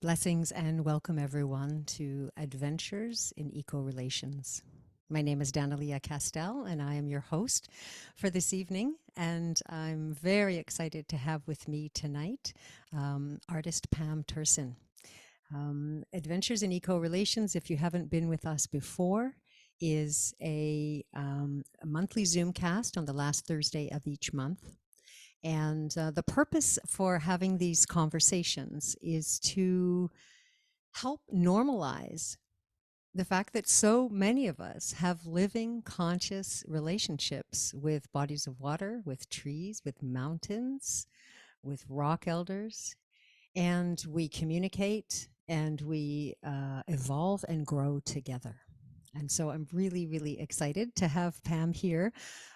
Blessings and welcome everyone to Adventures in ecoRelations. My name is Danielea Castell and I am your host for this evening, and I'm very excited to have with me tonight artist Pam Turczyn. Adventures in ecoRelations, if you haven't been with us before, is a monthly Zoom cast on the last Thursday of each month. And the purpose for having these conversations is to help normalize the fact that so many of us have living, conscious relationships with bodies of water, with trees, with mountains, with rock elders, and we communicate and we evolve and grow together. And so I'm really, really excited to have Pam here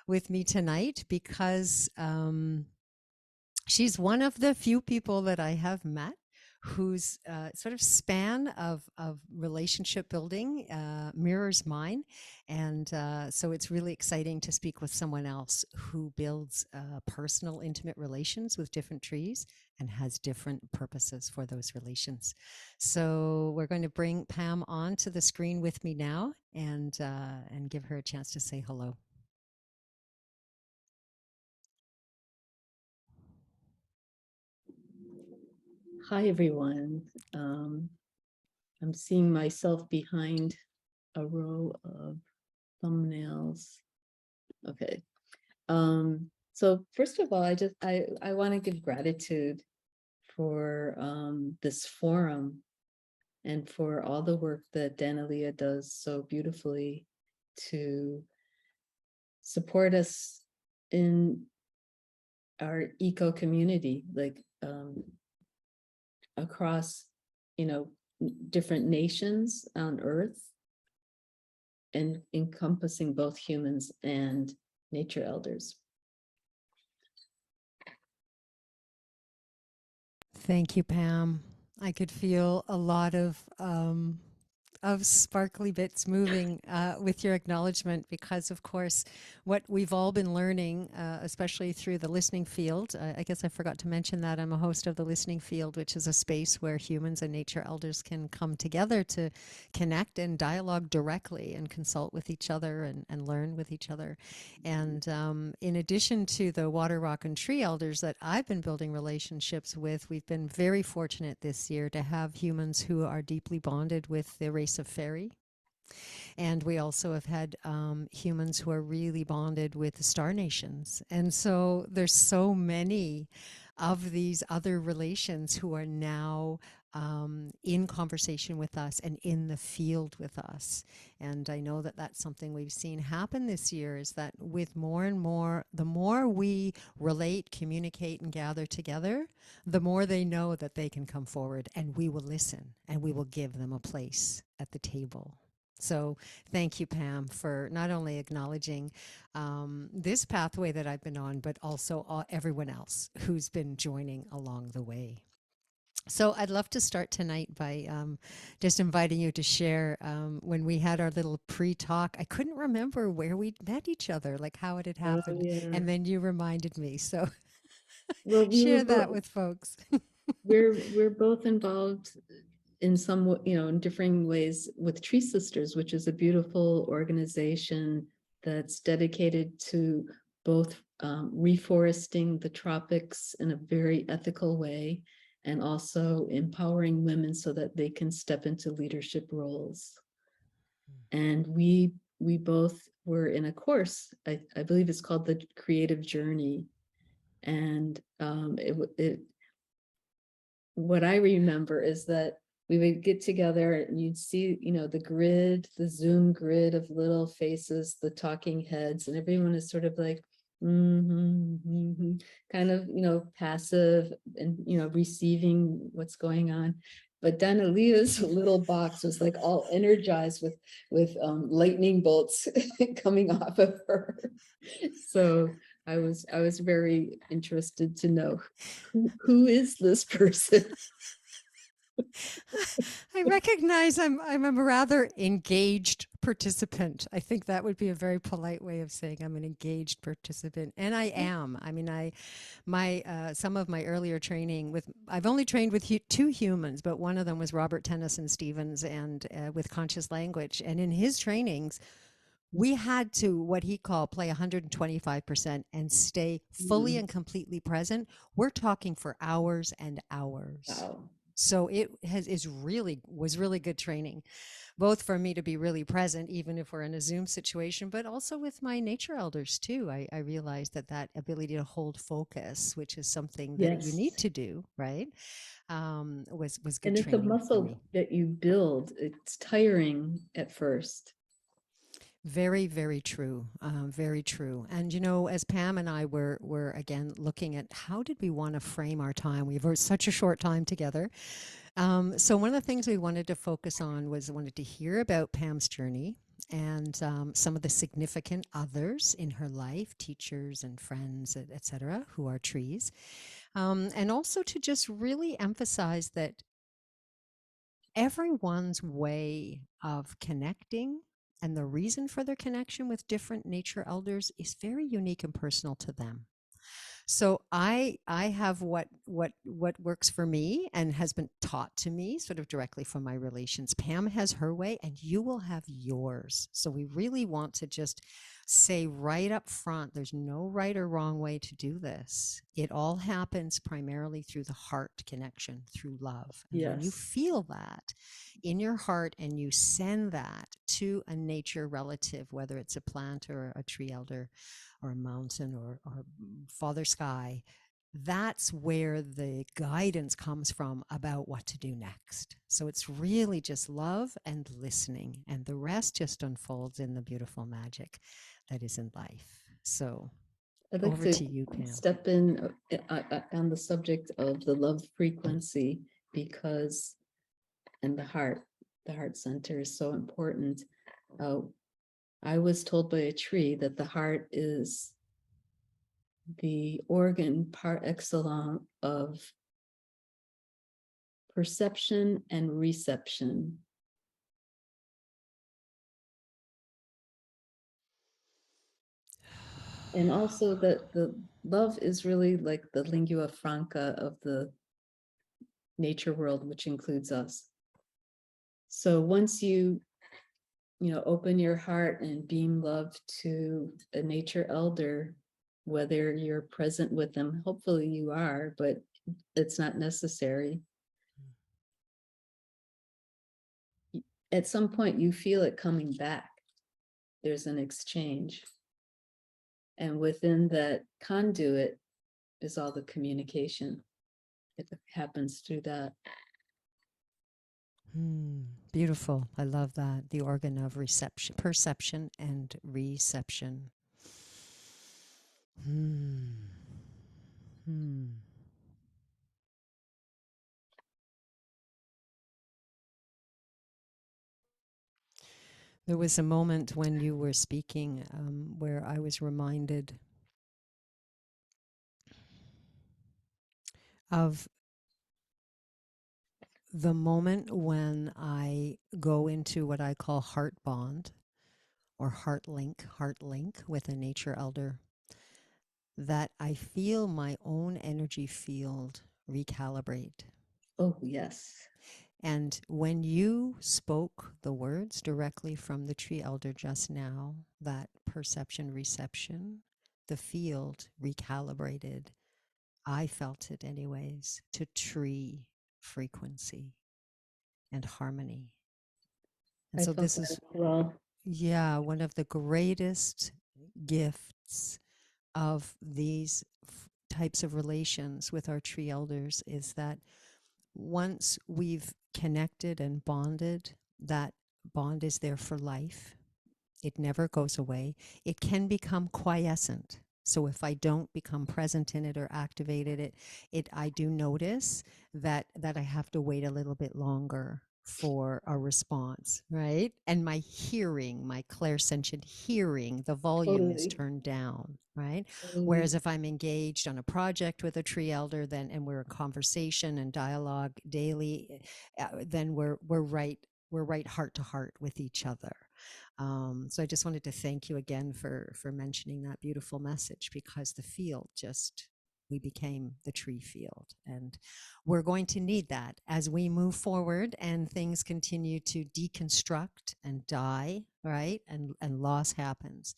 with me tonight because she's one of the few people that I have met whose sort of span of relationship building mirrors mine. And so it's really exciting to speak with someone else who builds personal, intimate relations with different trees and has different purposes for those relations. So we're going to bring Pam on to the screen with me now and give her a chance to say hello. Hi, everyone. I'm seeing myself behind a row of thumbnails. Okay. So first of all, I want to give gratitude for this forum and for all the work that Danielea does so beautifully to support us in our eco community, like across, different nations on Earth, and encompassing both humans and nature elders. Thank you, Pam. I could feel a lot of sparkly bits moving with your acknowledgement, because of course what we've all been learning, especially through the listening field, I guess I forgot to mention that I'm a host of the listening field, which is a space where humans and nature elders can come together to connect and dialogue directly and consult with each other and learn with each other. And in addition to the water, rock and tree elders that I've been building relationships with, we've been very fortunate this year to have humans who are deeply bonded with the race of fairy. And we also have had humans who are really bonded with the star nations. And so there's so many of these other relations who are now in conversation with us and in the field with us. And I know that that's something we've seen happen this year, is that with more and more, the more we relate, communicate, and gather together, the more they know that they can come forward, and we will listen and we will give them a place at the table. So thank you, Pam, for not only acknowledging this pathway that I've been on, but also everyone else who's been joining along the way. So I'd love to start tonight by just inviting you to share when we had our little pre-talk. I couldn't remember where we met each other, like how it had happened. Yeah. And then you reminded me. So Well, share that with folks. we're both involved in some, in differing ways with Tree Sisters, which is a beautiful organization that's dedicated to both reforesting the tropics in a very ethical way, and also empowering women so that they can step into leadership roles. And we both were in a course, I believe it's called the Creative Journey. And what I remember is that we would get together and you'd see, the grid, the Zoom grid of little faces, the talking heads, and everyone is sort of like, kind of, passive and, receiving what's going on. But Danielea's little box was like all energized with lightning bolts coming off of her. So I was very interested to know who is this person. I recognize I'm a rather engaged participant. I think that would be a very polite way of saying I'm an engaged participant, and I am. I mean, my some of my earlier training with I've only trained with two humans, but one of them was Robert Tennyson Stevens, and with conscious language. And in his trainings, we had to what he called play 125% and stay fully Mm, and completely present. We're talking for hours and hours. wow. So it has is really was really good training, both for me to be really present, even if we're in a Zoom situation, but also with my nature elders too. I realized that that ability to hold focus, which is something that you Yes. need to do, right? Was good And it's a training for muscle me. that you build. It's tiring at first. Very, very true. Very true. And you know, as Pam and I were again looking at how did we want to frame our time? We've such a short time together. So one of the things we wanted to focus on was wanted to hear about Pam's journey and some of the significant others in her life, teachers and friends, etc., who are trees, and also to just really emphasize that everyone's way of connecting and the reason for their connection with different nature elders is very unique and personal to them. So I have what works for me and has been taught to me sort of directly from my relations. Pam has her way and you will have yours. So we really want to just say right up front, there's no right or wrong way to do this. It all happens primarily through the heart connection, through love. And when you Yes. feel that in your heart and you send that to a nature relative, whether it's a plant or a tree elder, or a mountain or Father Sky, that's where the guidance comes from about what to do next. So it's really just love and listening, and the rest just unfolds in the beautiful magic that is in life. So I'd like over to to you, Pam. step in on the subject of the love frequency because, and the heart center is so important. Uh, I was told by a tree that the heart is the organ par excellence of perception and reception. And also that the love is really like the lingua franca of the nature world, which includes us. So once you open your heart and beam love to a nature elder, whether you're present with them, hopefully you are, but it's not necessary. At some point you feel it coming back. There's an exchange. And within that conduit is all the communication. It happens through that. Hmm, beautiful. I love that. The organ of reception, perception, and reception. Hmm. Hmm. There was a moment when you were speaking where I was reminded of the moment when I go into what I call heart bond or heart link with a nature elder, that I feel my own energy field recalibrate. Oh, yes. And when you spoke the words directly from the tree elder just now, that perception, reception, the field recalibrated. I felt it anyways, to tree frequency and harmony. And I so felt this that is, as well. yeah, one of the greatest gifts of these types of relations with our tree elders is that once we've connected and bonded, that bond is there for life. It never goes away. It can become quiescent. So if I don't become present in it or activated it, I do notice that I have to wait a little bit longer for a response, right? And my hearing, my clairsentient hearing, the volume is Totally. turned down, right? Totally. Whereas if I'm engaged on a project with a tree elder, then and we're in conversation and dialogue daily, then we're right heart to heart with each other. So I just wanted to thank you again for mentioning that beautiful message, because the field just, we became the tree field, and we're going to need that as we move forward and things continue to deconstruct and die, right? And loss happens,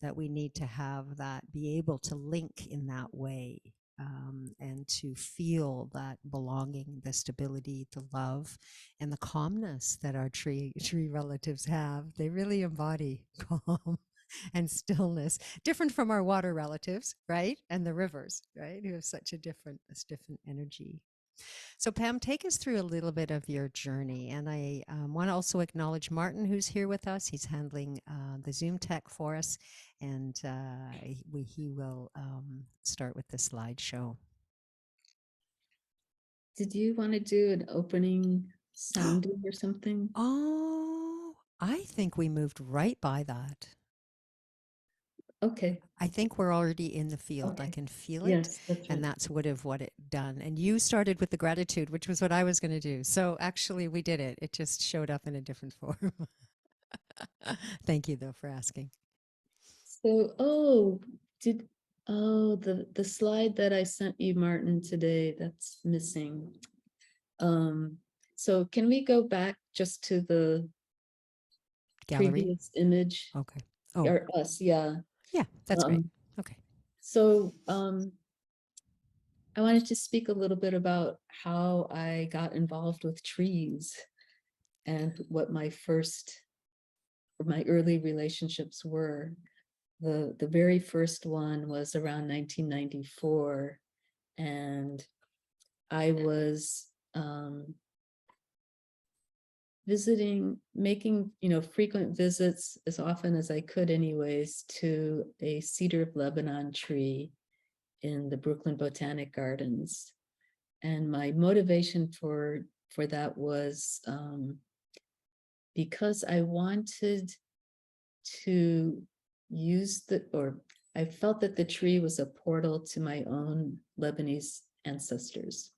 that we need to have that, be able to link in that way, and to feel that belonging, the stability, the love, and the calmness that our tree relatives have. They really embody calm and stillness, different from our water relatives, right? And the rivers, right? Who have such a different, this different energy. So, Pam, take us through a little bit of your journey. And I want to also acknowledge Martin, who's here with us. He's handling the Zoom tech for us, and he will start with the slideshow. Did you want to do an opening sounding or something? Oh, I think we moved right by that. Okay. I think we're already in the field. I Okay. can feel it. Yes, that's And right. that's what it done. And you started with the gratitude, which was what I was going to do. So actually, we did it. It just showed up in a different form. Thank you, though, for asking. So, did the slide that I sent you, Martin, today, that's missing. So can we go back just to the Gallery. previous image Okay. Oh, or us? Yeah. yeah, that's great. Um, Okay. so I wanted to speak a little bit about how I got involved with trees and what my early relationships were. The very first one was around 1994, and I was making frequent visits, as often as I could anyways, to a cedar of Lebanon tree in the Brooklyn Botanic Gardens. And my motivation for that was because I wanted to I felt that the tree was a portal to my own Lebanese ancestors.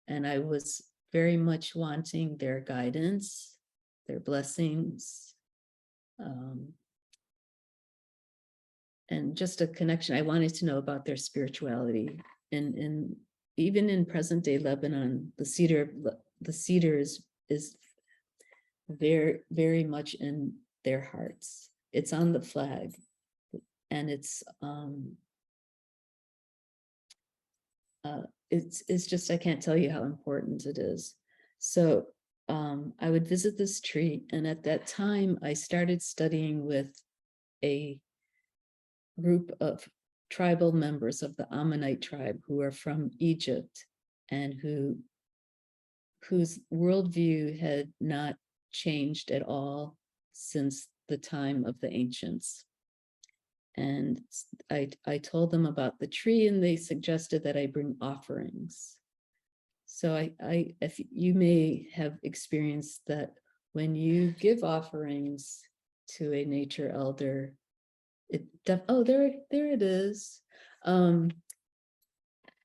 And I was very much wanting their guidance, their blessings, and just a connection. I wanted to know about their spirituality. And even in present day Lebanon, the cedar is very, very much in their hearts. It's on the flag, and it's just, I can't tell you how important it is. So I would visit this tree, and at that time I started studying with a group of tribal members of the Ammonite tribe who are from Egypt, and whose worldview had not changed at all since the time of the ancients. And I told them about the tree, and they suggested that I bring offerings. So if you may have experienced that when you give offerings to a nature elder, there it is.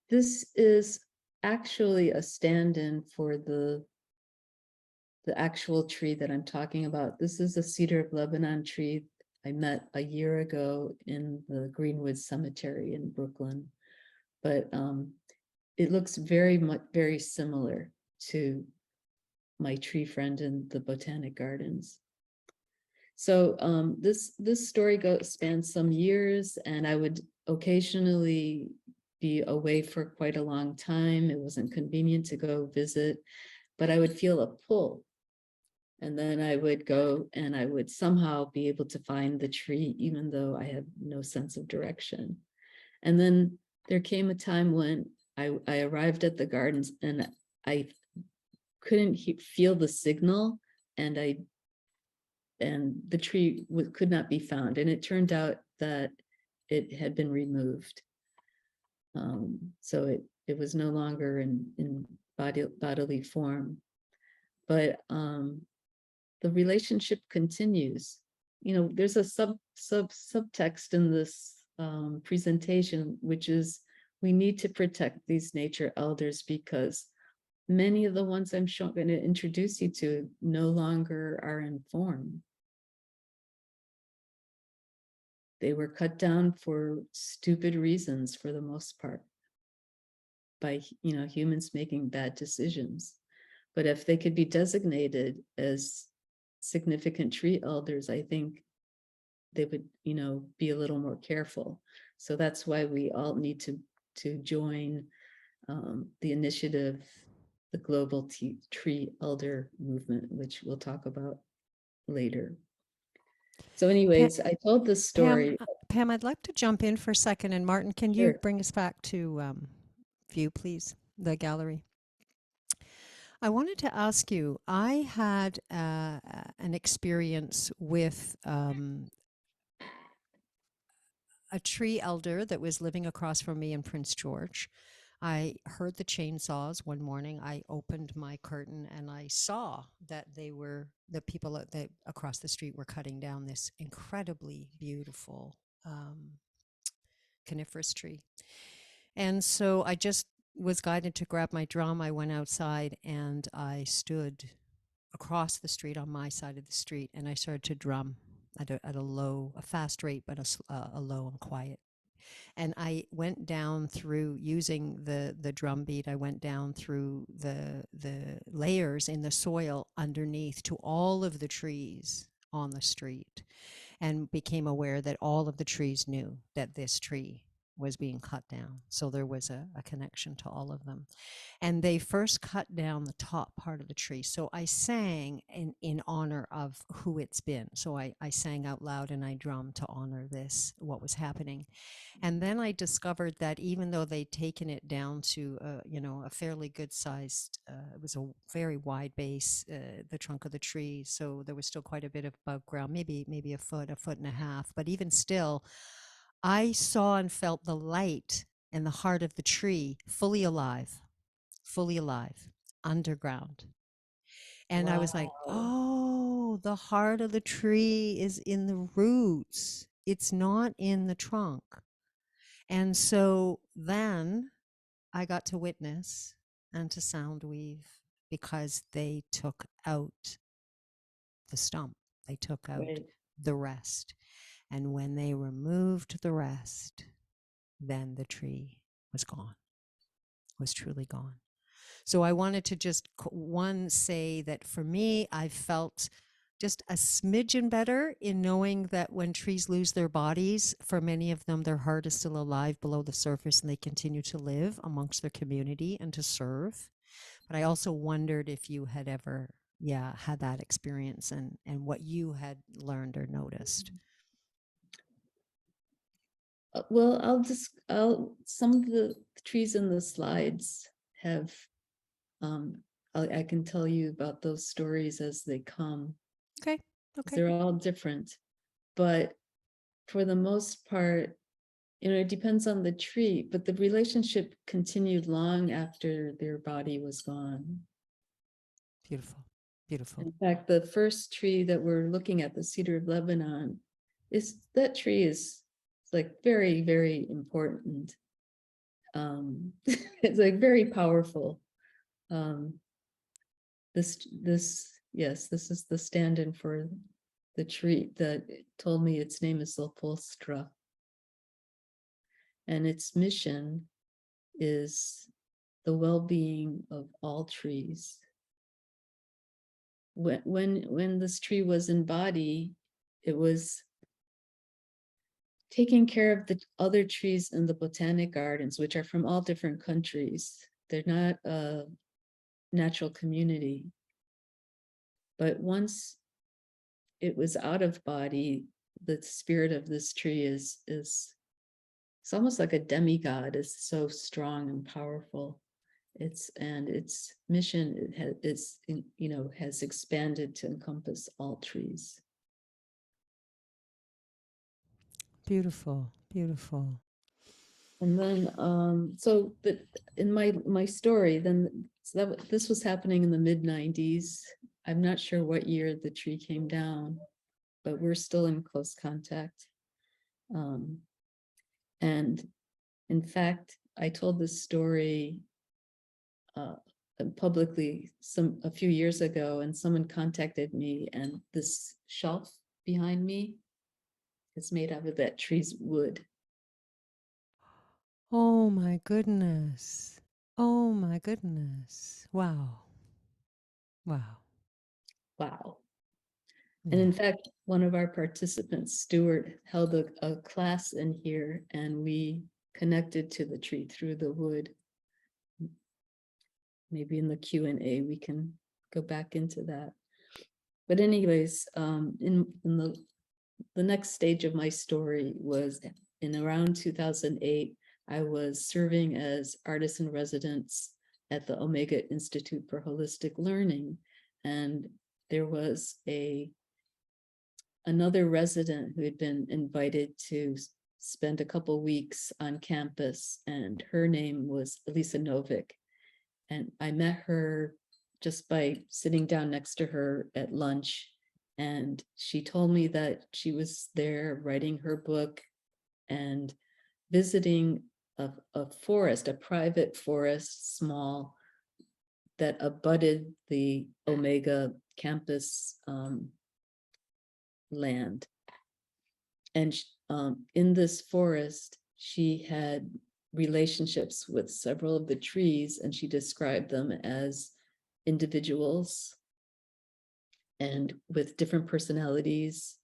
This is actually a stand-in for the actual tree that I'm talking about. This is a cedar of Lebanon tree I met a year ago in the Greenwood Cemetery in Brooklyn. But it looks very similar to my tree friend in the Botanic Gardens. So this story spans some years, and I would occasionally be away for quite a long time. It wasn't convenient to go visit, but I would feel a pull. And then I would go, and I would somehow be able to find the tree, even though I had no sense of direction. And then there came a time when I arrived at the gardens, and I couldn't feel the signal, and the tree could not be found. And it turned out that it had been removed. So it was no longer in bodily form. but the relationship continues. You know, there's a subtext in this presentation, which is we need to protect these nature elders because many of the ones I'm going to introduce you to no longer are in form. They were cut down for stupid reasons for the most part by, you know, humans making bad decisions. But if they could be designated as significant tree elders, I think they would, you know, be a little more careful. So that's why we all need to join the initiative, the global tree elder movement, which we'll talk about later. So anyways, I told this story. Pam, I'd like to jump in for a second. And Martin, can you bring us back to view, please, the gallery? I wanted to ask you, I had an experience with a tree elder that was living across from me in Prince George. I heard the chainsaws one morning. I opened my curtain and I saw that the people across the street were cutting down this incredibly beautiful coniferous tree. And so I just was guided to grab my drum. I went outside and I stood across the street on my side of the street and I started to drum at a fast rate, but a low and quiet. And I went down through using the drum beat. I went down through the layers in the soil underneath to all of the trees on the street and became aware that all of the trees knew that this tree was being cut down. So there was a connection to all of them. And they first cut down the top part of the tree. So I sang in honor of who it's been. So I sang out loud and I drummed to honor what was happening. And then I discovered that even though they'd taken it down to, a fairly good sized, it was a very wide base, the trunk of the tree. So there was still quite a bit of above ground, maybe a foot and a half. But even still, I saw and felt the light in the heart of the tree, fully alive, underground. And I was like, oh, the heart of the tree is in the roots. It's not in the trunk. And so then I got to witness and to sound weave because they took out the stump. They took out the rest. And when they removed the rest, then the tree was gone, was truly gone. So I wanted to just say that for me, I felt just a smidgen better in knowing that when trees lose their bodies, for many of them, their heart is still alive below the surface and they continue to live amongst their community and to serve. But I also wondered if you had ever, had that experience and what you had learned or noticed. Well, some of the trees in the slides have, I can tell you about those stories as they come. Okay. They're all different, but for the most part, it depends on the tree, but the relationship continued long after their body was gone. Beautiful. Beautiful. In fact, the first tree that we're looking at, the cedar of Lebanon, that tree is like very, very important. It's like very powerful. This is the stand-in for the tree that told me its name is Zolfostra. And its mission is the well-being of all trees. When this tree was in body, it was taking care of the other trees in the botanic gardens, which are from all different countries. They're not a natural community. But once it was out of body, the spirit of this tree is it's almost like a demigod. It's so strong and powerful. Its mission has expanded to encompass all trees. Beautiful, beautiful. And then, so that in my story, then so this was happening in the mid-90s. I'm not sure what year the tree came down, but we're still in close contact. And in fact, I told this story publicly a few years ago, and someone contacted me, and this shelf behind me is made out of that tree's wood. Oh my goodness. Oh my goodness. Wow. Wow. Wow. And in Yeah. fact, one of our participants, Stuart, held a class in here, and we connected to the tree through the wood. Maybe in the Q&A we can go back into that. But anyways, in the next stage of my story was in around 2008, I was serving as artist in residence at the Omega Institute for Holistic Learning. And there was another resident who had been invited to spend a couple weeks on campus, and her name was Elisa Novick. And I met her just by sitting down next to her at lunch. And she told me that she was there writing her book and visiting a forest, a private forest, small, that abutted the Omega campus land. And in this forest, she had relationships with several of the trees, and she described them as individuals and with different personalities,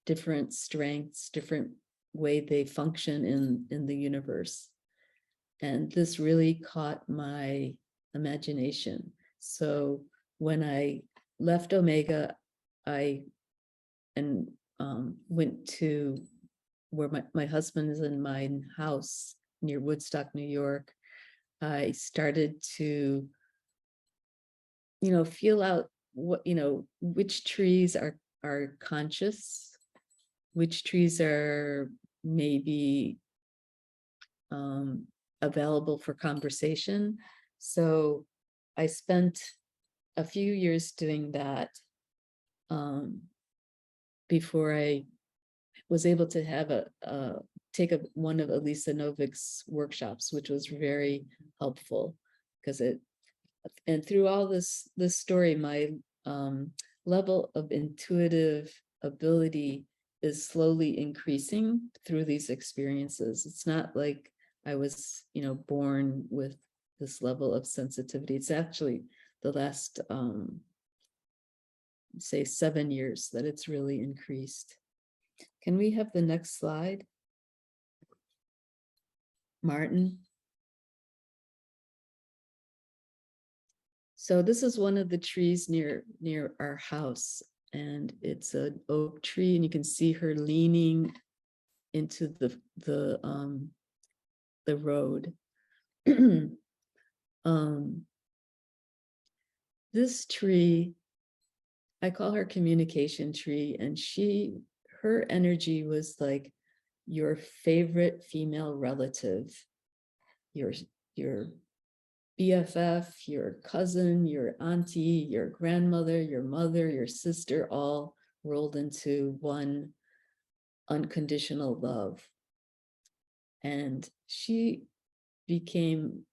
different strengths, different way they function in the universe. And this really caught my imagination. So when I left Omega, I went to where my husband is in my house near Woodstock, New York. I started to, feel out what, which trees are conscious, which trees are maybe available for conversation. So I spent a few years doing that before I was able to have take one of Elisa Novick's workshops, which was very helpful because and through all this story, my level of intuitive ability is slowly increasing through these experiences. It's not like I was, born with this level of sensitivity. It's actually the last, say 7 years that it's really increased. Can we have the next slide? Martin. So this is one of the trees near our house, and it's an oak tree, and you can see her leaning into the road. This tree, I call her communication tree, and her energy was like your favorite female relative, your BFF, your cousin, your auntie, your grandmother, your mother, your sister, all rolled into one unconditional love. And she became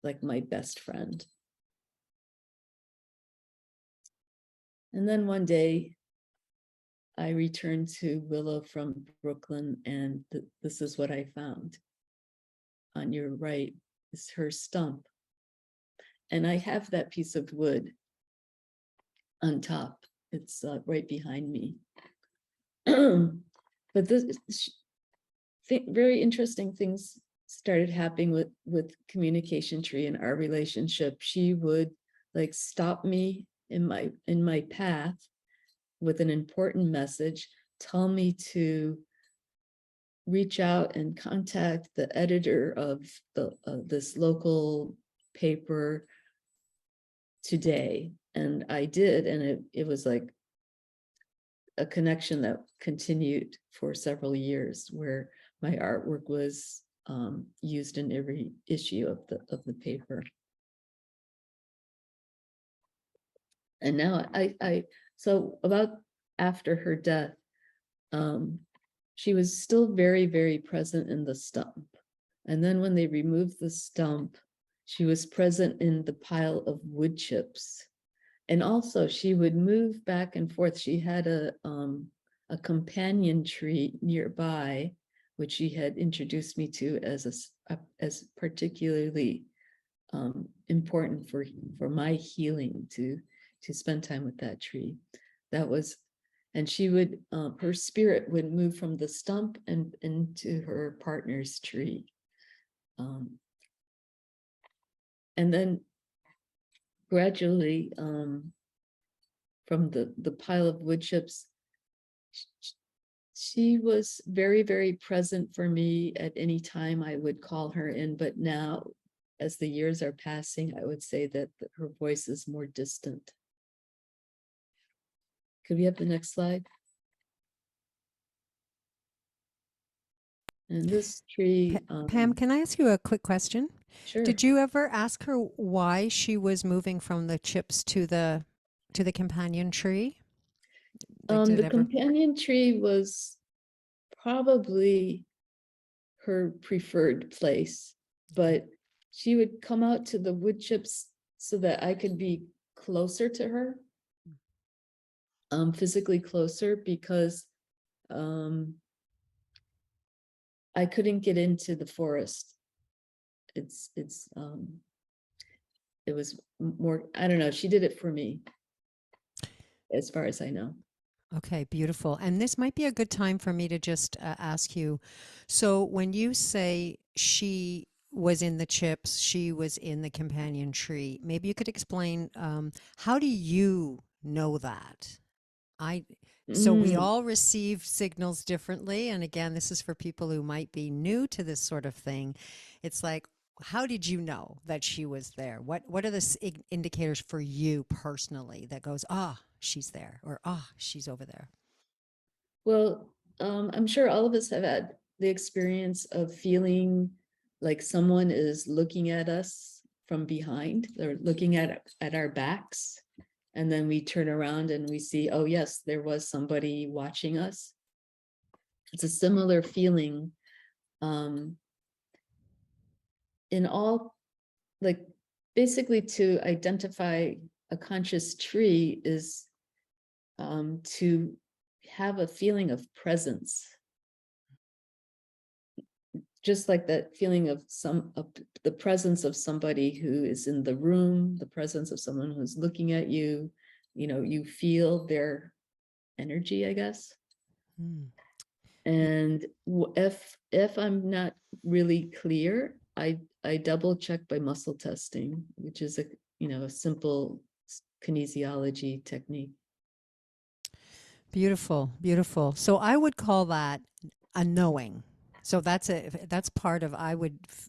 like my best friend. And then one day I returned to Willow from Brooklyn, and this is what I found. On your right is her stump. And I have that piece of wood on top. It's right behind me. But this very interesting things started happening with communication tree in our relationship. She would like stop me in my path with an important message, tell me to reach out and contact the editor of this local paper today. And I did, and it was like a connection that continued for several years, where my artwork was used in every issue of the paper. And now so about after her death, she was still very, very present in the stump. And then when they removed the stump, she was present in the pile of wood chips. And also she would move back and forth. She had a companion tree nearby, which she had introduced me to as particularly important for my healing to spend time with that tree. That was, and she would, her spirit would move from the stump and into her partner's tree. And then gradually, from the pile of wood chips, she was very, very present for me at any time I would call her in. But now, as the years are passing, I would say that her voice is more distant. Could we have the next slide? And this tree. Pam, can I ask you a quick question? Sure. Did you ever ask her why she was moving from the chips to the companion tree? The companion tree was probably her preferred place, but she would come out to the wood chips so that I could be closer to her, physically closer, because I couldn't get into the forest. It was more, I don't know, she did it for me, as far as I know. Okay, beautiful. And this might be a good time for me to just ask you. So when you say she was in the chips, she was in the companion tree, maybe you could explain, how do you know that? So we all receive signals differently. And again, this is for people who might be new to this sort of thing. It's like, how did you know that she was there? What are the indicators for you personally that goes, she's there, or she's over there? Well, I'm sure all of us have had the experience of feeling like someone is looking at us from behind. They're looking at our backs. And then we turn around and we see, oh yes, there was somebody watching us. It's a similar feeling. In all, like, basically to identify a conscious tree is to have a feeling of presence. Just like that feeling of the presence of somebody who is in the room, the presence of someone who's looking at you, you feel their energy, I guess. And if I'm not really clear, I double check by muscle testing, which is a simple kinesiology technique. Beautiful, beautiful. So I would call that a knowing. So that's part of,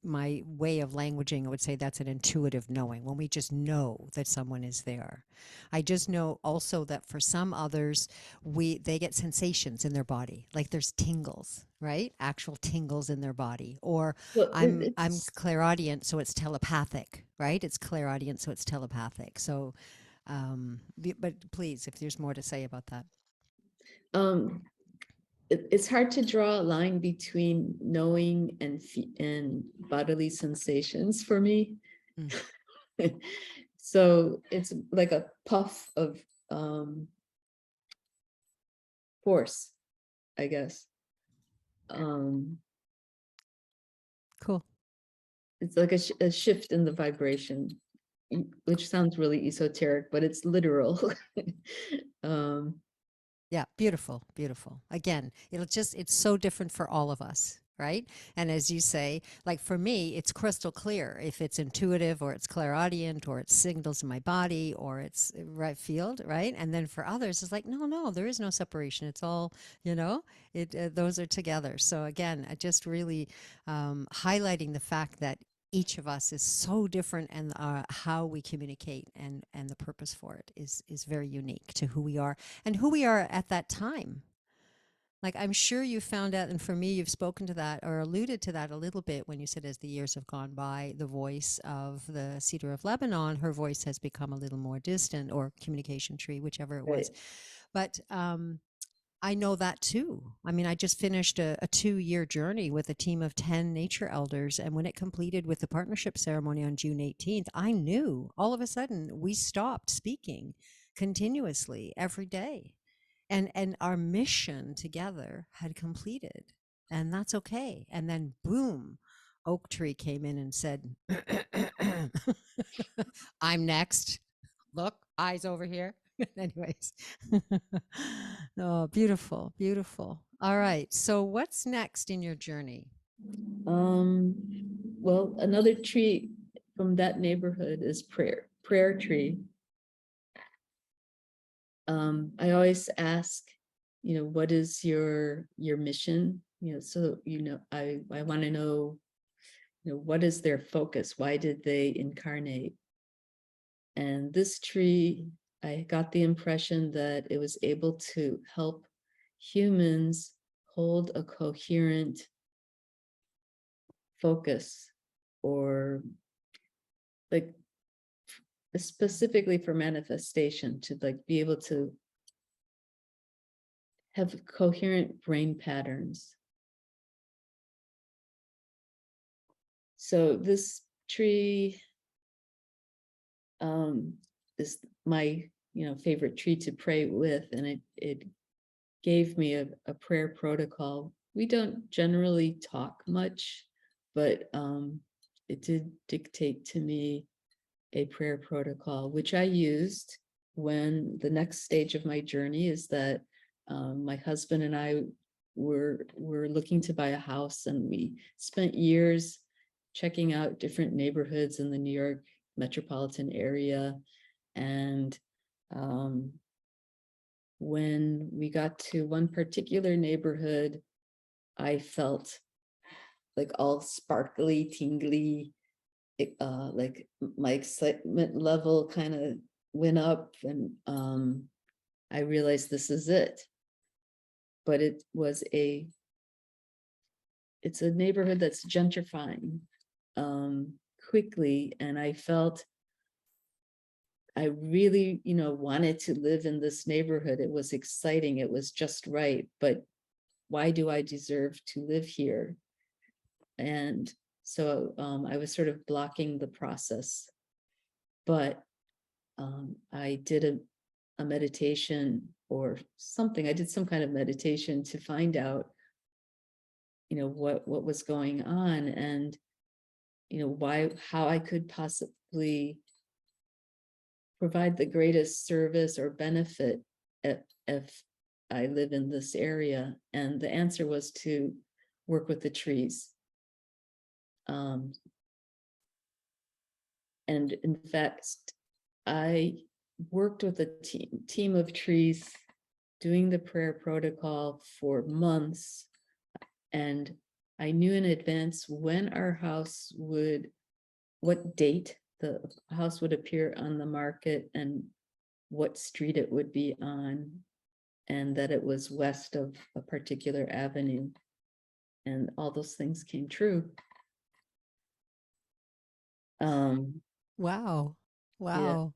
my way of languaging, I would say that's an intuitive knowing, when we just know that someone is there. I just know also that for some others, they get sensations in their body, like there's tingles, right? Actual tingles in their body. Or Well, I'm clairaudient, so it's telepathic, right? It's clairaudient, so it's telepathic. So, but please, if there's more to say about that. It's hard to draw a line between knowing and bodily sensations for me. So it's like a puff of force, I guess. Cool. It's like a shift in the vibration, which sounds really esoteric, but it's literal. Yeah, beautiful, beautiful. Again, it's so different for all of us, right? And as you say, like for me, it's crystal clear if it's intuitive or it's clairaudient or it's signals in my body or it's right field, right? And then for others, it's like, no, there is no separation. It's all, those are together. So again, just really highlighting the fact that each of us is so different, and how we communicate and the purpose for it is very unique to who we are and who we are at that time. Like, I'm sure you found out, and for me, you've spoken to that or alluded to that a little bit when you said as the years have gone by, the voice of the cedar of Lebanon, her voice has become a little more distant, or communication tree, whichever it was. Right. But I know that too. I mean, I just finished a 2-year journey with a team of 10 nature elders. And when it completed with the partnership ceremony on June 18th, I knew all of a sudden we stopped speaking continuously every day. And our mission together had completed. And that's okay. And then boom, Oak Tree came in and said, I'm next. Look, eyes over here. Anyways. Oh, beautiful, beautiful. All right. So what's next in your journey? Well, another tree from that neighborhood is prayer tree. I always ask, what is your mission? So I want to know, what is their focus? Why did they incarnate? And this tree, I got the impression that it was able to help humans hold a coherent focus, or like specifically for manifestation, to like be able to have coherent brain patterns. So this tree is my favorite tree to pray with, and it gave me a prayer protocol. We don't generally talk much, but it did dictate to me a prayer protocol, which I used when the next stage of my journey is that my husband and I were looking to buy a house, and we spent years checking out different neighborhoods in the New York metropolitan area. And when we got to one particular neighborhood, I felt like all sparkly, tingly, like my excitement level kind of went up, and I realized this is it. But it's a neighborhood that's gentrifying quickly, and I felt I really, wanted to live in this neighborhood. It was exciting. It was just right. But why do I deserve to live here? And so I was sort of blocking the process. But I did a meditation or something. I did some kind of meditation to find out, what was going on, and how I could possibly provide the greatest service or benefit if I live in this area. And the answer was to work with the trees. And in fact, I worked with a team of trees doing the prayer protocol for months. And I knew in advance when our house what date the house would appear on the market, and what street it would be on, and that it was west of a particular avenue. And all those things came true. Wow. Yeah. Wow.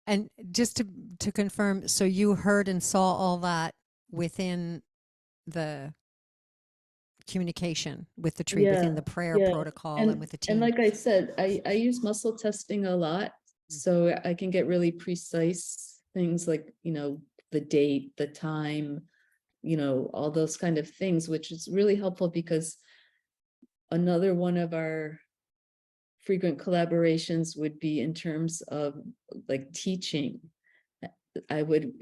And just to confirm, so you heard and saw all that within the communication with the tree, within Yeah. the prayer Yeah. protocol, and with the And team. like I said, I use muscle testing a lot, so I can get really precise things like, the date, the time, all those kind of things, which is really helpful, because another one of our frequent collaborations would be in terms of like teaching. I would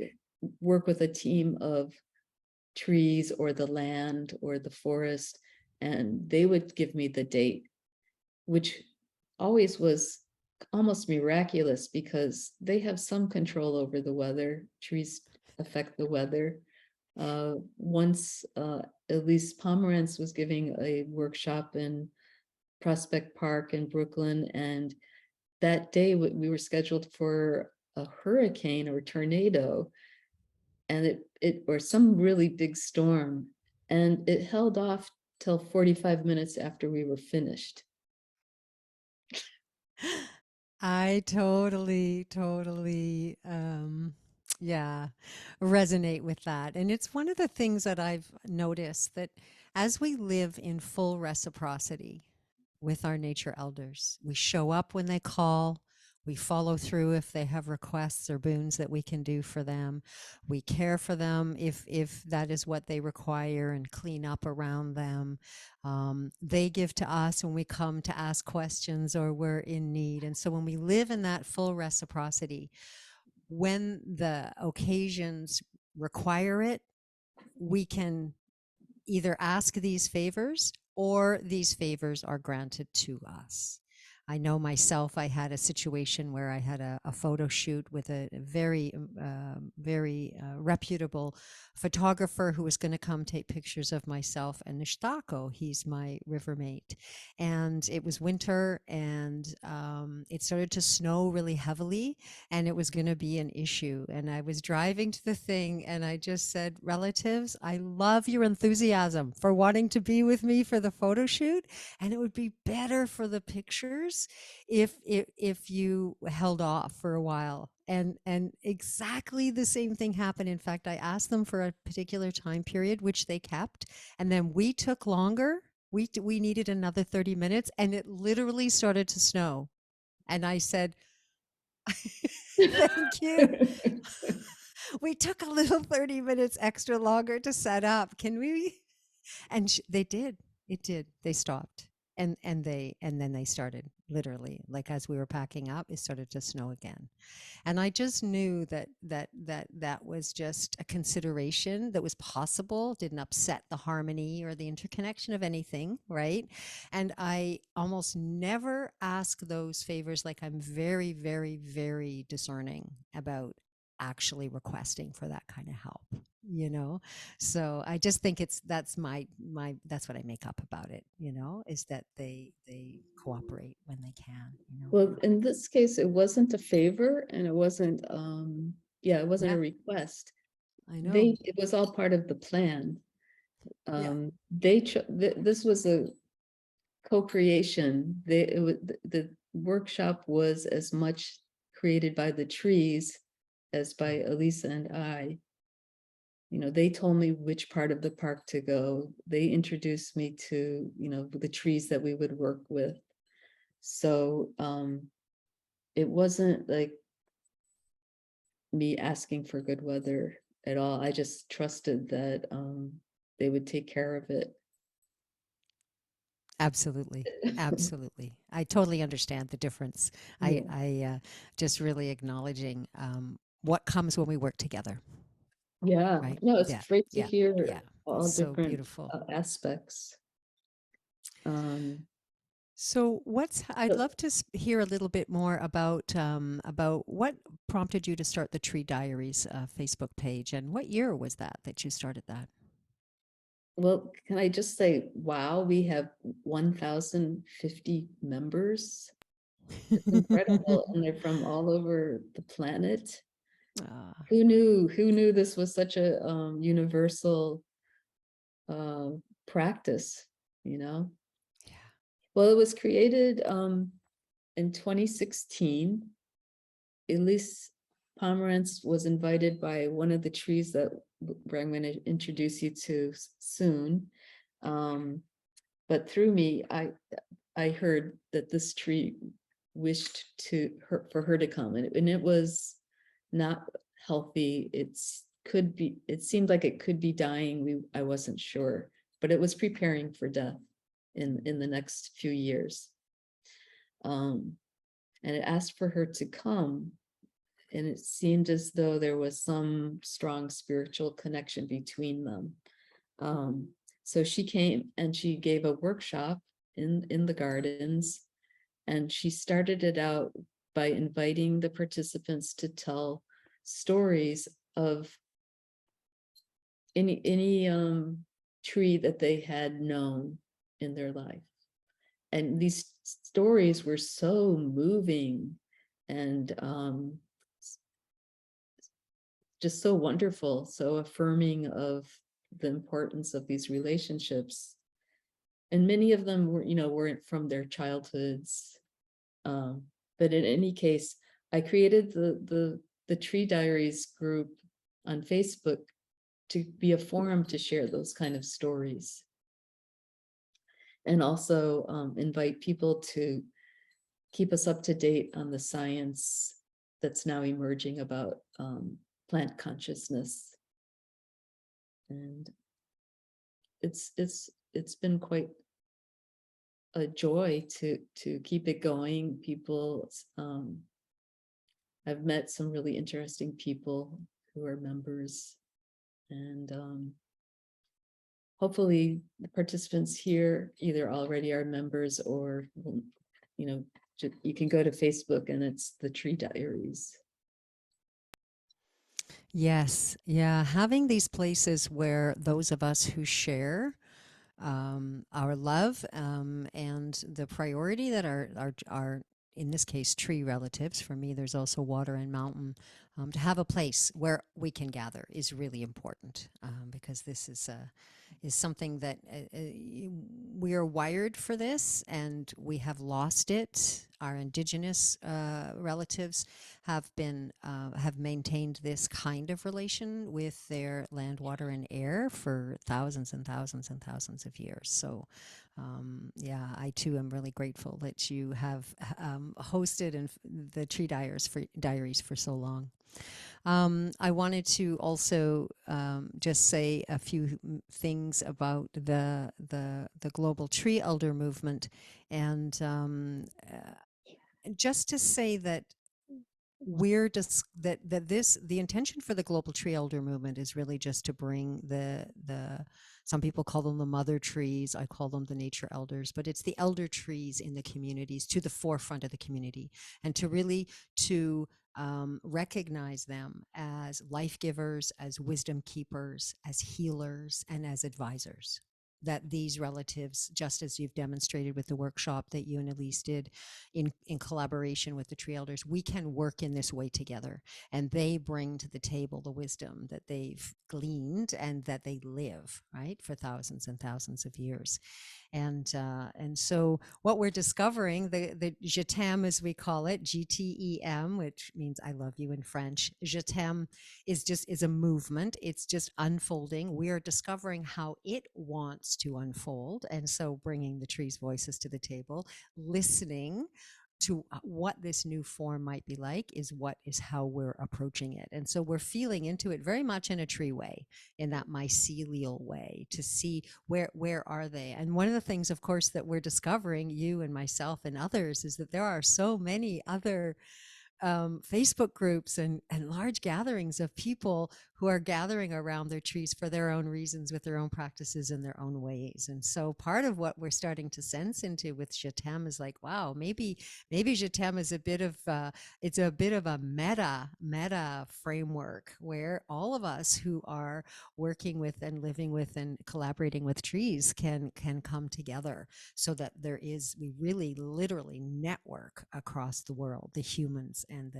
work with a team of trees or the land or the forest, and they would give me the date, which always was almost miraculous, because they have some control over the weather. Trees affect the weather. Once Elise Pomerantz was giving a workshop in Prospect Park in Brooklyn, and that day we were scheduled for a hurricane or tornado, and it or some really big storm, And it held off till 45 minutes after we were finished. I totally, yeah, resonate with that. And it's one of the things that I've noticed, that as we live in full reciprocity with our nature elders, we show up when they call, we follow through if they have requests or boons that we can do for them. We care for them if that is what they require, and clean up around them. They give to us when we come to ask questions or we're in need. And so when we live in that full reciprocity, when the occasions require it, we can either ask these favors or these favors are granted to us. I know myself, I had a situation where I had a photo shoot with a very reputable photographer who was going to come take pictures of myself and Nishtako. He's my river mate. And it was winter, and it started to snow really heavily, and it was going to be an issue. And I was driving to the thing, and I just said, relatives, I love your enthusiasm for wanting to be with me for the photo shoot, and it would be better for the pictures if you held off for a while. And exactly the same thing happened. In fact, I asked them for a particular time period, which they kept, and then we took longer. We needed another 30 minutes, and it literally started to snow. And I said, thank you. We took a little 30 minutes extra longer to set up. Can we? And they did. It did. They stopped. And then they started, literally, like as we were packing up, it started to snow again. And I just knew that was just a consideration that was possible, didn't upset the harmony or the interconnection of anything, right? And I almost never ask those favors. Like, I'm very, very, very discerning about actually requesting for that kind of help, you know. So I just think that's that's what I make up about it, is that they cooperate when they can. Well, in this case, it wasn't a favor, and it wasn't, yeah, it wasn't Yeah, a request. I know. It was all part of the plan. Yeah. This was a co-creation. The workshop was as much created by the trees as by Elisa and I. They told me which part of the park to go. They introduced me to, the trees that we would work with. So it wasn't like me asking for good weather at all. I just trusted that they would take care of it. Absolutely. Absolutely. I totally understand the difference. Yeah. I just really acknowledging what comes when we work together, Yeah, right? no, it's Yeah. great to Yeah. hear Yeah. all So different beautiful. aspects. Um, So I'd but- love to hear a little bit more about what prompted you to start the Tree Diaries Facebook page, and what year was that you started that? well, can I just say, wow, we have 1,050 members. It's incredible, and they're from all over the planet. Ah, Who knew this was such a universal uh, practice, you know? yeah. Well, it was created in 2016. Elise Pomerantz was invited by one of the trees that where I'm going to introduce you to soon. But through me, I heard that this tree wished for her to come, and it was not healthy. It seemed like it could be dying. I wasn't sure, but it was preparing for death in the next few years. And it asked for her to come, and it seemed as though there was some strong spiritual connection between them. So she came and she gave a workshop in the gardens, and she started it out by inviting the participants to tell stories of any tree that they had known in their life. And these stories were so moving and just so wonderful, so affirming of the importance of these relationships. And many of them were, weren't from their childhoods. But in any case, I created the Tree Diaries group on Facebook to be a forum to share those kind of stories. And also invite people to keep us up to date on the science that's now emerging about plant consciousness. And it's been quite a joy to keep it going. People, I've met some really interesting people who are members, and hopefully the participants here either already are members or, you can go to Facebook and it's the Tree Diaries. Yes, yeah, having these places where those of us who share our love and the priority that are in this case tree relatives. For me, there's also water and mountain. To have a place where we can gather is really important because this is something that we are wired for this, and we have lost it. Our indigenous relatives have maintained this kind of relation with their land, water, and air for thousands and thousands and thousands of years. So, yeah, I too am really grateful that you have hosted the Tree Diaries for so long. I wanted to also just say a few things about the global tree elder movement, and just to say that we're just the intention for the global tree elder movement is really just to bring the some people call them the mother trees, I call them the nature elders, but it's the elder trees in the communities to the forefront of the community, and to really recognize them as life givers, as wisdom keepers, as healers, and as advisors. That these relatives, just as you've demonstrated with the workshop that you and Elise did in collaboration with the tree elders, we can work in this way together. And they bring to the table the wisdom that they've gleaned and that they live, right, for thousands and thousands of years. And so what we're discovering, the je t'aime, as we call it, GTEM, which means I love you in French, je t'aime is a movement. It's just unfolding. We are discovering how it wants to unfold. And so bringing the trees' voices to the table, listening to what this new form might be like is how we're approaching it. And so we're feeling into it very much in a tree way, in that mycelial way, to see where are they. And one of the things, of course, that we're discovering, you and myself and others, is that there are so many other Facebook groups and large gatherings of people who are gathering around their trees for their own reasons, with their own practices in their own ways. And so part of what we're starting to sense into with je t'aime is like, wow, maybe je t'aime is a bit of it's a bit of a meta framework where all of us who are working with and living with and collaborating with trees can come together, so that we really literally network across the world, the humans and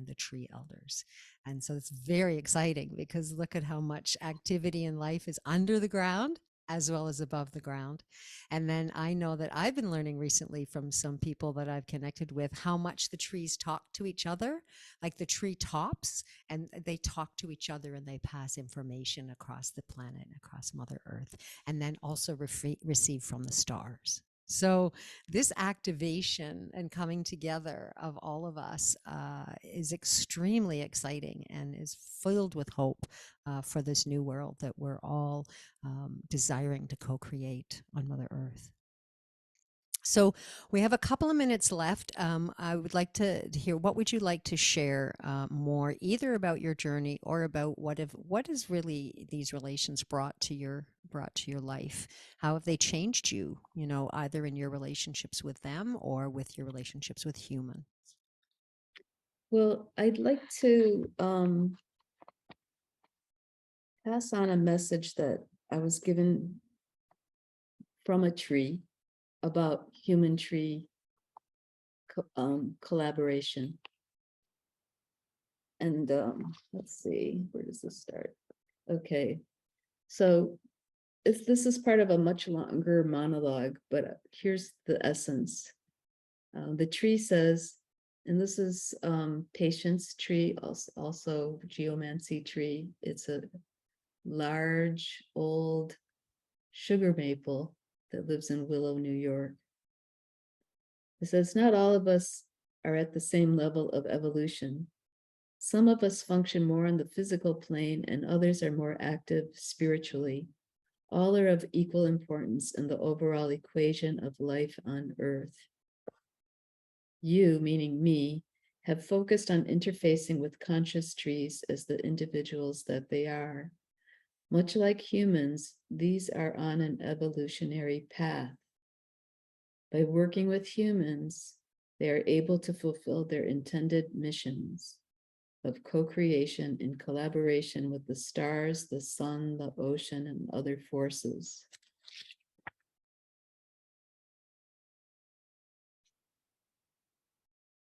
the tree elders. And so it's very exciting, because look at how much activity in life is under the ground as well as above the ground. And then I know that I've been learning recently from some people that I've connected with how much the trees talk to each other, like the tree tops, and they talk to each other and they pass information across the planet, across Mother Earth, and then also receive from the stars. So this activation and coming together of all of us is extremely exciting and is filled with hope for this new world that we're all desiring to co-create on Mother Earth. So we have a couple of minutes left. I would like to hear, what would you like to share more, either about your journey or about what has really these relations brought to your life? How have they changed you, either in your relationships with them or with your relationships with humans? Well, I'd like to pass on a message that I was given from a tree about human tree collaboration. And let's see, where does this start? Okay, So if this is part of a much longer monologue, but here's the essence. The tree says, and this is Patience tree, also geomancy tree. It's a large old sugar maple that lives in Willow, New York. It says, not all of us are at the same level of evolution. Some of us function more on the physical plane and others are more active spiritually. All are of equal importance in the overall equation of life on Earth. You, meaning me, have focused on interfacing with conscious trees as the individuals that they are. Much like humans, these are on an evolutionary path. By working with humans, they are able to fulfill their intended missions of co-creation in collaboration with the stars, the sun, the ocean, and other forces.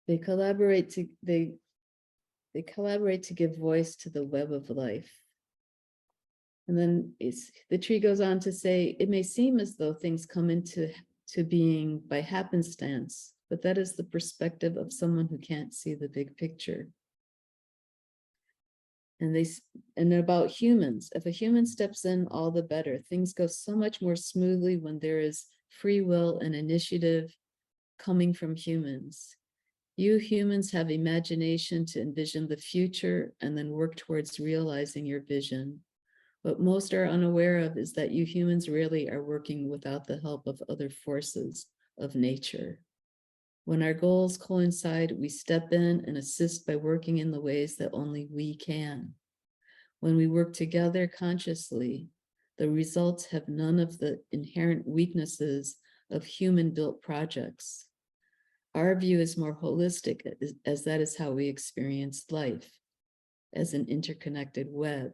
They collaborate to give voice to the web of life. And then the tree goes on to say, it may seem as though things come into being by happenstance, but that is the perspective of someone who can't see the big picture. And about humans, if a human steps in, all the better. Things go so much more smoothly when there is free will and initiative coming from humans. You humans have imagination to envision the future and then work towards realizing your vision. What most are unaware of is that you humans rarely are working without the help of other forces of nature. When our goals coincide, we step in and assist by working in the ways that only we can. When we work together consciously, the results have none of the inherent weaknesses of human-built projects. Our view is more holistic, as that is how we experience life, as an interconnected web.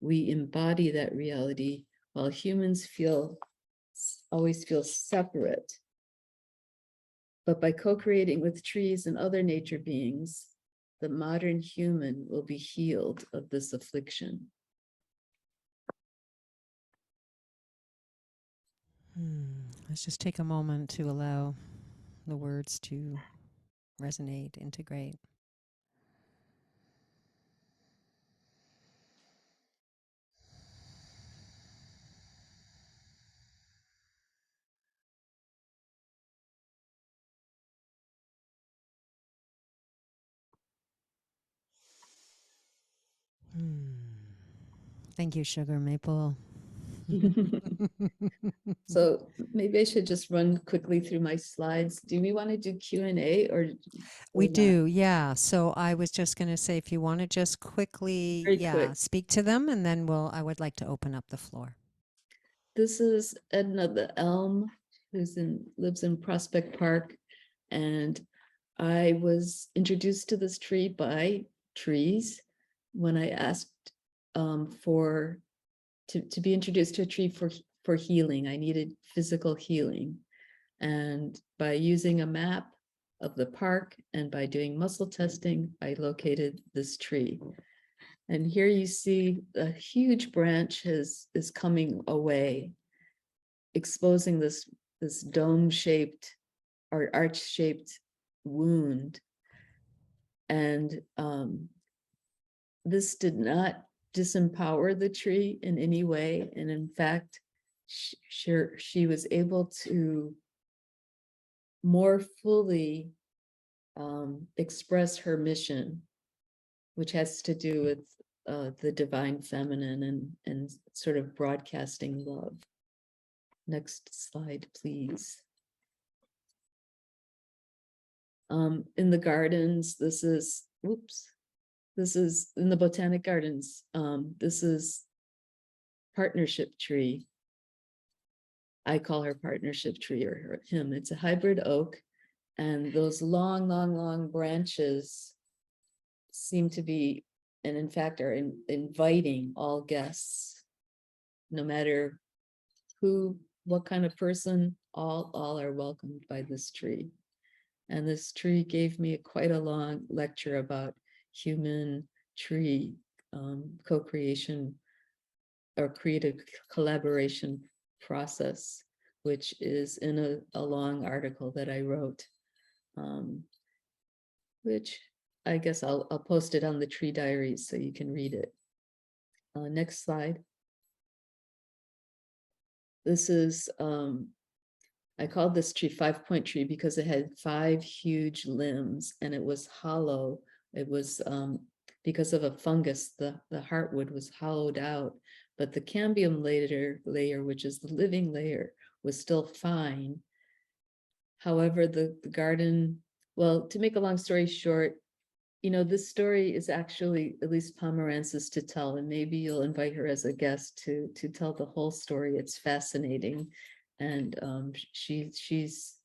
We embody that reality while humans always feel separate. But by co-creating with trees and other nature beings, the modern human will be healed of this affliction. Let's just take a moment to allow the words to resonate, integrate. Thank you, Sugar Maple. So maybe I should just run quickly through my slides. Do we want to do Q&A or We not? do, yeah. So I was just going to say, if you want to just quickly, Very quick. speak to them, and then I would like to open up the floor. This is Edna the Elm, lives in Prospect Park, and I was introduced to this tree by trees when I asked to be introduced to a tree for healing. I needed physical healing, and by using a map of the park and by doing muscle testing, I located this tree. And here you see a huge branch is coming away, exposing this dome-shaped or arch-shaped wound. And this did not disempower the tree in any way. And in fact, she was able to more fully express her mission, which has to do with the divine feminine and sort of broadcasting love. Next slide, please. In the gardens, this is in the Botanic Gardens. This is partnership tree. I call her partnership tree or him. It's a hybrid oak, and those long branches seem to be, and in fact are inviting all guests, no matter what kind of person, all are welcomed by this tree. And this tree gave me quite a long lecture about human tree co-creation, or creative collaboration process, which is in a long article that I wrote, which I guess I'll post it on the Tree Diaries so you can read it. Next slide. This is, I called this tree 5-point tree because it had 5 huge limbs and it was hollow. It was because of a fungus, the heartwood was hollowed out, but the cambium layer, which is the living layer, was still fine. However, the garden, well, to make a long story short, you know, this story is actually at least Pomerance's to tell, and maybe you'll invite her as a guest to tell the whole story. It's fascinating, and she's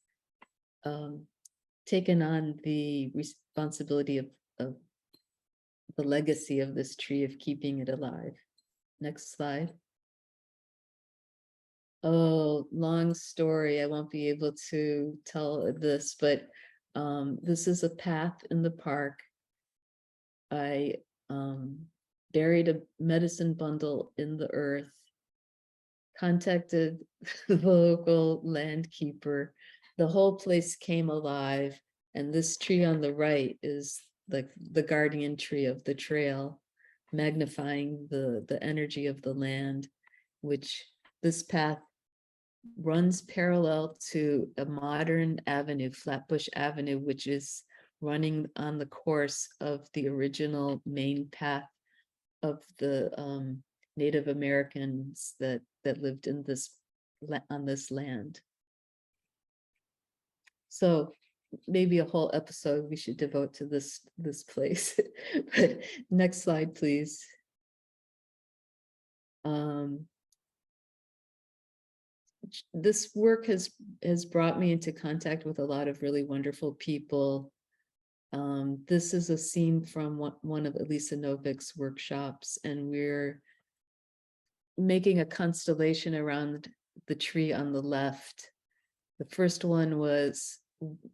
taken on the responsibility of the legacy of this tree, of keeping it alive. Next slide. Oh, long story. I won't be able to tell this, but this is a path in the park. I buried a medicine bundle in the earth, contacted the local landkeeper. The whole place came alive, and this tree on the right is like the guardian tree of the trail, magnifying the energy of the land, which this path runs parallel to a modern avenue, Flatbush Avenue, which is running on the course of the original main path of the Native Americans that lived in on this land. So maybe a whole episode we should devote to this place. But next slide, please. This work has brought me into contact with a lot of really wonderful people. This is a scene from one of Elisa Novik's workshops, and we're making a constellation around the tree on the left. The first one was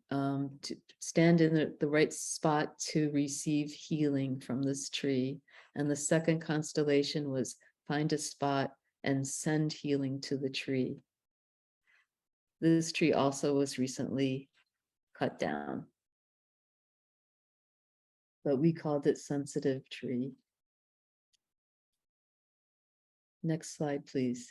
to stand in the right spot to receive healing from this tree. And the second constellation was find a spot and send healing to the tree. This tree also was recently cut down, but we called it sensitive tree. Next slide, please.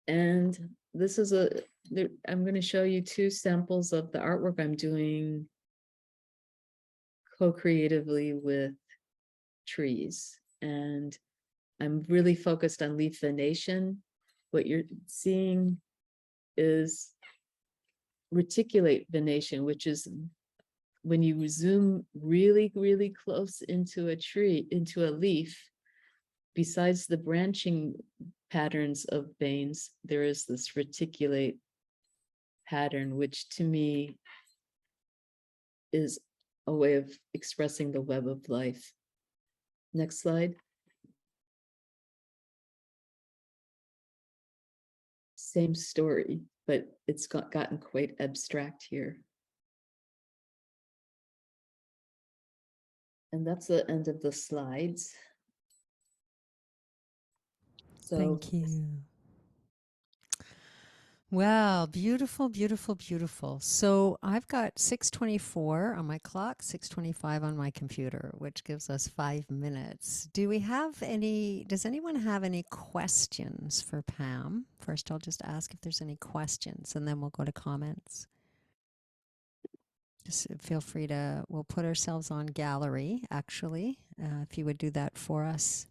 And this is I'm going to show you 2 samples of the artwork I'm doing co-creatively with trees. And I'm really focused on leaf venation. What you're seeing is reticulate venation, which is when you zoom really, really close into a tree, into a leaf, besides the branching patterns of veins, there is this reticulate pattern, which to me is a way of expressing the web of life. Next slide. Same story, but it's gotten quite abstract here. And that's the end of the slides. So Thank you. Wow, beautiful, beautiful, beautiful. So I've got 6:24 on my clock, 6:25 on my computer, which gives us 5 minutes. Does anyone have any questions for Pam? First, I'll just ask if there's any questions, and then we'll go to comments. Just feel free we'll put ourselves on gallery, actually, if you would do that for us.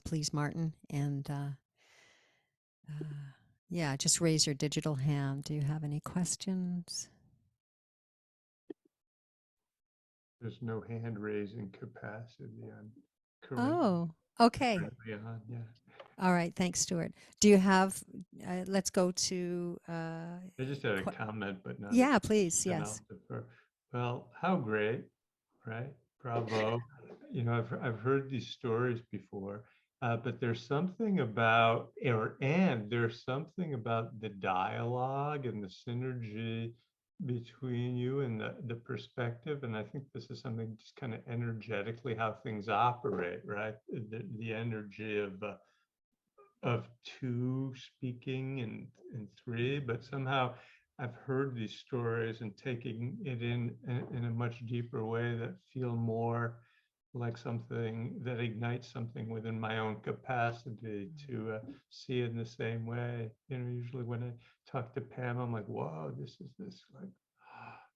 Please, Martin, and yeah, just raise your digital hand. Do you have any questions? There's no hand raising capacity on currently. Oh, okay. On, yeah. All right. Thanks, Stuart. Do you have, let's go to. I just had a comment, but not. Yeah, please. Yes. Well, how great, right? Bravo. You know, I've heard these stories before, but there's something about, there's something about the dialogue and the synergy between you and the perspective. And I think this is something just kind of energetically how things operate, right? The energy of two speaking and three, but somehow I've heard these stories and taking it in a much deeper way that feel more like something that ignites something within my own capacity to see it in the same way. You know, usually when I talk to Pam, I'm like, whoa, this is this like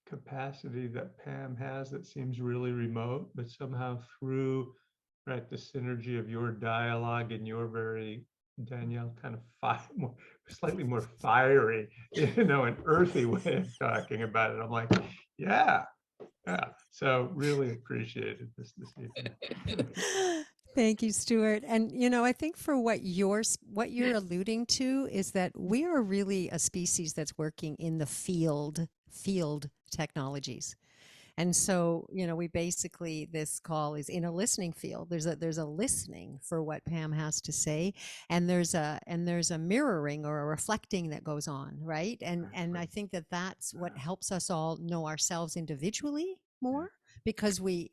capacity that Pam has that seems really remote, but somehow through, right, the synergy of your dialogue and your very, Danielle, kind of more, slightly more fiery, you know, an earthy way of talking about it. I'm like, yeah. So really appreciated this evening. Thank you, Stuart. And you know, I think for what you're alluding to is that we are really a species that's working in the field technologies. And so, you know, we basically, this call is in a listening field. There's a listening for what Pam has to say, and there's a mirroring or a reflecting that goes on, right? And I think that that's what helps us all know ourselves individually more, because we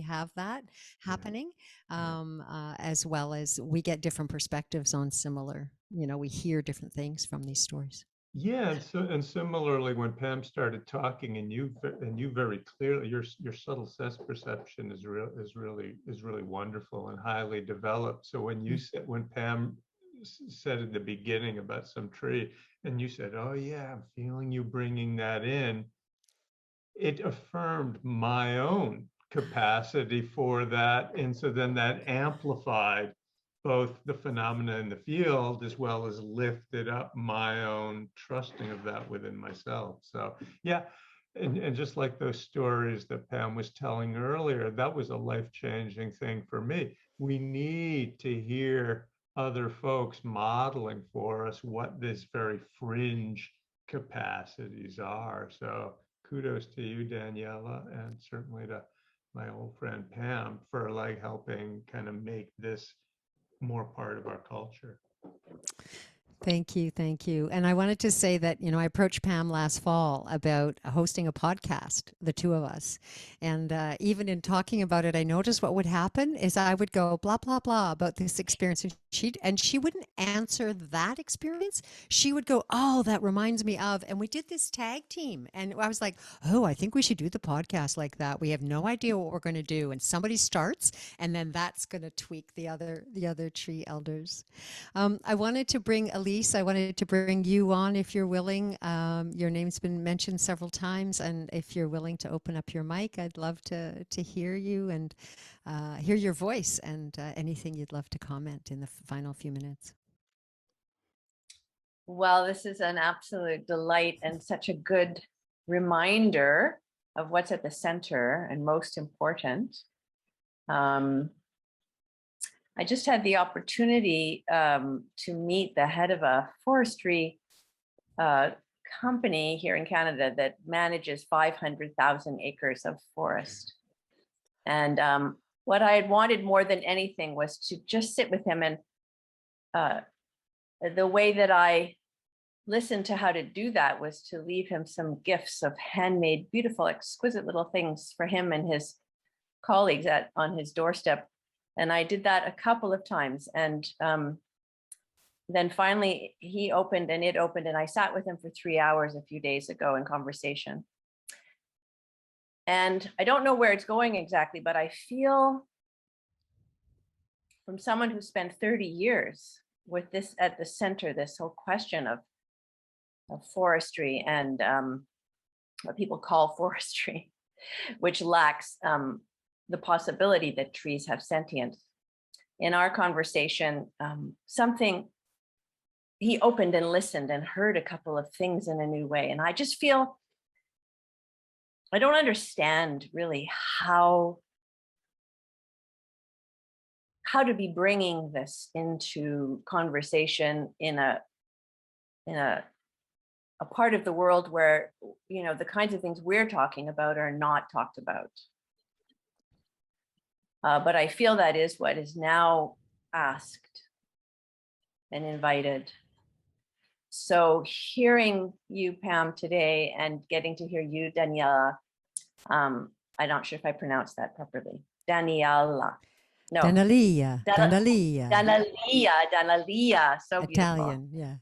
have that happening, as well as we get different perspectives on similar, you know, we hear different things from these stories. Yeah, and similarly, when Pam started talking, and you very clearly, your subtle sense perception is really wonderful and highly developed. So when you said, when Pam said at the beginning about some tree, and you said, "Oh yeah, I'm feeling you bringing that in," it affirmed my own capacity for that, and so then that amplified both the phenomena in the field as well as lifted up my own trusting of that within myself. So yeah, and just like those stories that Pam was telling earlier, that was a life-changing thing for me. We need to hear other folks modeling for us what these very fringe capacities are. So kudos to you, Daniela, and certainly to my old friend Pam for like helping kind of make this more part of our culture. Thank you. Thank you. And I wanted to say that, you know, I approached Pam last fall about hosting a podcast, the two of us. And even in talking about it, I noticed what would happen is I would go blah, blah, blah about this experience. And she wouldn't answer that experience. She would go, oh, that reminds me of. And we did this tag team. And I was like, oh, I think we should do the podcast like that. We have no idea what we're going to do. And somebody starts, and then that's going to tweak the other tree elders. I wanted to bring Elise, I wanted to bring you on if you're willing. Your name's been mentioned several times, and if you're willing to open up your mic, I'd love to hear you and hear your voice and anything you'd love to comment in the final few minutes. Well, this is an absolute delight and such a good reminder of what's at the center and most important. I just had the opportunity to meet the head of a forestry company here in Canada that manages 500,000 acres of forest. And what I had wanted more than anything was to just sit with him, and the way that I listened to how to do that was to leave him some gifts of handmade, beautiful, exquisite little things for him and his colleagues on his doorstep. And I did that a couple of times. And then finally he opened and it opened, and I sat with him for 3 hours a few days ago in conversation. And I don't know where it's going exactly, but I feel from someone who spent 30 years with this at the center, this whole question of forestry and what people call forestry, which lacks the possibility that trees have sentience. In our conversation, he opened and listened and heard a couple of things in a new way. And I just feel, I don't understand really how to be bringing this into conversation in a part of the world where, you know, the kinds of things we're talking about are not talked about. But I feel that is what is now asked and invited. So hearing you, Pam, today and getting to hear you, Daniela, I'm not sure if I pronounced that properly. Daniela. No. Danielea, Danielea. Danielea. So beautiful. Italian, yeah.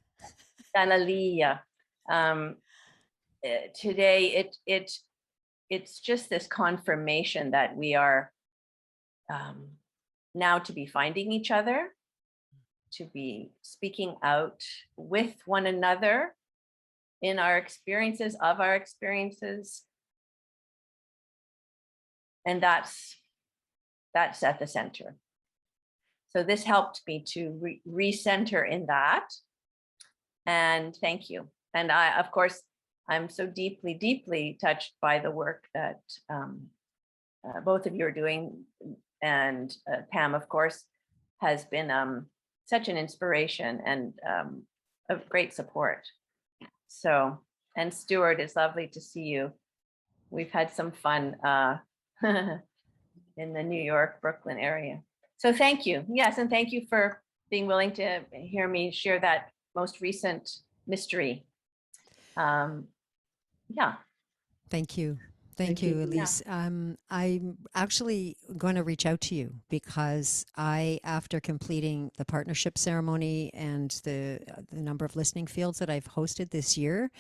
Danielea. Today, it's just this confirmation that we are now to be finding each other, to be speaking out with one another in our experiences, of our experiences. And that's at the center. So this helped me to recenter in that. And thank you. And I, of course, I'm so deeply, deeply touched by the work that both of you are doing. And Pam, of course, has been such an inspiration and of great support. So, and Stuart, it's lovely to see you. We've had some fun in the New York, Brooklyn area. So thank you. Yes, and thank you for being willing to hear me share that most recent mystery. Yeah. Thank you. Thank you, Elise. Yeah. I'm actually going to reach out to you because after completing the partnership ceremony and the number of listening fields that I've hosted this year,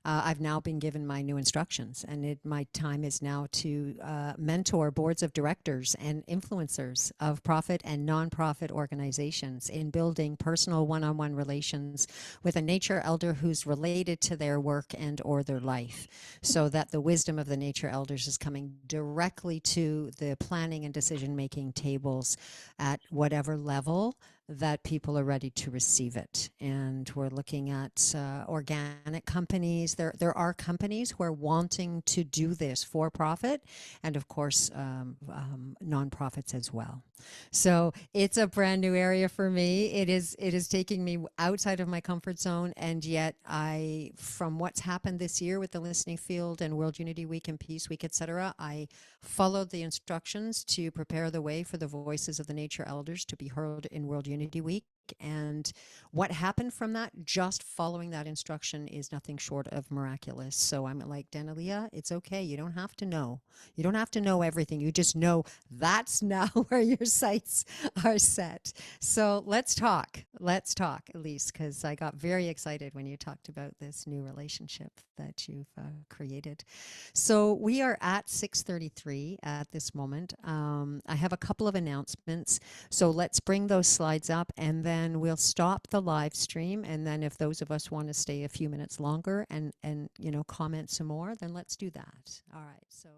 I've now been given my new instructions, and my time is now to mentor boards of directors and influencers of profit and nonprofit organizations in building personal one-on-one relations with a nature elder who's related to their work and or their life, so that the wisdom of the nature elders is coming directly to the planning and decision-making tables at whatever level that people are ready to receive it. And we're looking at organic companies. There are companies who are wanting to do this for profit, and of course nonprofits as well. So it's a brand new area for me. It is taking me outside of my comfort zone, and yet from what's happened this year with the listening field and World Unity Week and Peace Week, etc., I followed the instructions to prepare the way for the voices of the nature elders to be heard in World Unity Week. And what happened from that, just following that instruction, is nothing short of miraculous. So I'm like, Danielea, it's okay. You don't have to know. You don't have to know everything. You just know that's now where your sights are set. So let's talk, Elise, because I got very excited when you talked about this new relationship that you've created. So we are at 6:33 at this moment. I have a couple of announcements. So let's bring those slides up, and then we'll stop the live stream. And then if those of us want to stay a few minutes longer and comment some more, then let's do that. All right. So